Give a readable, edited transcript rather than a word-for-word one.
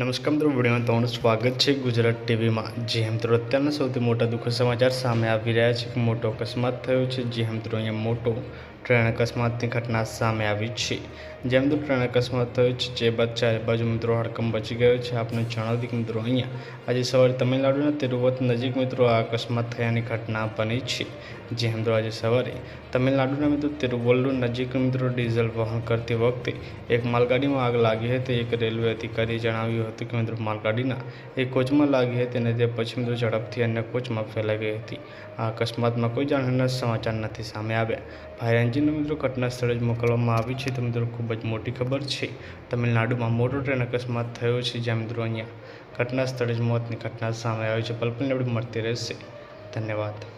નમસ્કાર મિત્રો, વિડીયોમાં તમારું સ્વાગત છે ગુજરાત ટીવીમાં। જી મિત્રો, અત્યારના સૌથી મોટા દુઃખદ સમાચાર સામે આવી રહ્યા છે। મોટો અકસ્માત થયો છે। જી મિત્રો, અહીંયા મોટો ટ્રેન અકસ્માતની ઘટના સામે આવી છે। જે મિત્રો ટ્રેન અકસ્માત થયો છે, જે બાદ ચારે બાજુ મિત્રો હડકંપ મચી ગયો છે। આપને જણાવી કે મિત્રો અહીંયા આજે સવારે તમિલનાડુના તિરુવત નજીક મિત્રો આ અકસ્માત થયાની ઘટના બની છે। જે મિત્રો આજે સવારે તમિલનાડુના મિત્રો તિરુવલ્લુર નજીક મિત્રો ડીઝલ વહન કરતી વખતે એક માલગાડીમાં આગ લાગી હતી। એક રેલવે અધિકારીએ જણાવ્યું હતું કે મિત્રો માલગાડીના એક કોચમાં લાગી હતી અને તે પછી મિત્રો ઝડપથી અન્ય કોચમાં ફેલાઈ ગઈ હતી। આ અકસ્માતમાં કોઈ જાનહાનિના સમાચાર નથી સામે આવ્યા। ફાયર એન્જિનનો મિત્રો ઘટના સ્થળે જ મોકલવામાં આવી છે। તો મિત્રો ખૂબ જ મોટી ખબર છે, તમિલનાડુમાં મોટો ટ્રેન અકસ્માત થયો છે, જ્યાં મિત્રો અહીંયા ઘટના સ્થળે જ મોતની ઘટના સામે આવી છે। પલ પલની અપડેટ મળતી રહેશે। ધન્યવાદ।